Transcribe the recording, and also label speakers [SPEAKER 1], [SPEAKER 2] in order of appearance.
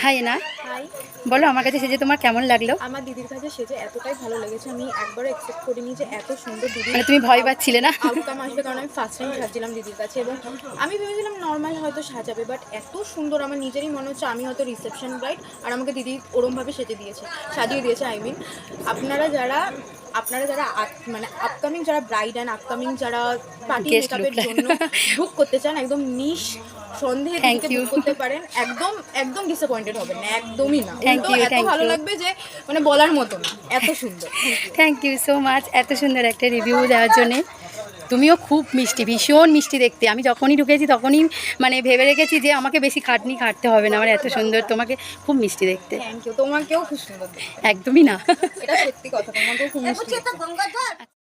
[SPEAKER 1] High না
[SPEAKER 2] high.
[SPEAKER 1] বলো আমার কাছে সেজে তোমার কেমন লাগলো?
[SPEAKER 2] আমার দিদির কাছে সেজে এতটাই ভালো লেগেছে, আমি একবারও এক্সপেক্ট করিনি যে এত সুন্দর দিদির
[SPEAKER 1] মানে তুমি ভয় পাচ্ছিলে না?
[SPEAKER 2] আউটকাম আসবে, কারণ আমি ফার্স্ট টাইম সাজছিলাম দিদির কাছে এবং আমি ভেবেছিলাম নর্মাল হয়তো সাজাবে, বাট এত সুন্দর আমার নিজেরই মনে হচ্ছে আমি হয়তো রিসেপশন ব্রাইড আর আমাকে দিদি ওরমভাবে সাজিয়ে দিয়েছে। আই মিন আপনারা যারা মানে আপকামিং যারা ব্রাইড অ্যান্ড আপকামিং যারা পার্টি
[SPEAKER 1] গেস্ট
[SPEAKER 2] মেকআপের
[SPEAKER 1] লুক।
[SPEAKER 2] জন্য বুক করতে চান, একদম নিশ সন্দেহে
[SPEAKER 1] Thank
[SPEAKER 2] দিদিকে
[SPEAKER 1] you.
[SPEAKER 2] বুক করতে পারেন, একদম একদম ডিসঅ্যাপয়েন্টেড হবেন না, একদমই না।
[SPEAKER 1] Thank
[SPEAKER 2] উল্টো
[SPEAKER 1] you,
[SPEAKER 2] এত
[SPEAKER 1] thank
[SPEAKER 2] ভালো
[SPEAKER 1] you.
[SPEAKER 2] লাগবে যে মানে বলার মতো না, এত সুন্দর।
[SPEAKER 1] থ্যাংক ইউ সো মাচ এত সুন্দর একটা রিভিউ দেওয়ার জন্যে। তুমিও খুব মিষ্টি, ভীষণ মিষ্টি দেখতে। আমি যখনই ঢুকেছি তখনই মানে ভেবে রেখেছি যে আমাকে বেশি খাটনি খাটতে হবে না, আমার এত সুন্দর, তোমাকে খুব মিষ্টি দেখতে।
[SPEAKER 2] থ্যাংক ইউ, তোমাকেও খুব সুন্দর দেখতে।
[SPEAKER 1] একদমই না।
[SPEAKER 2] এটা সত্যি কথা, তোমাকেও খুব মিষ্টি দেখতে।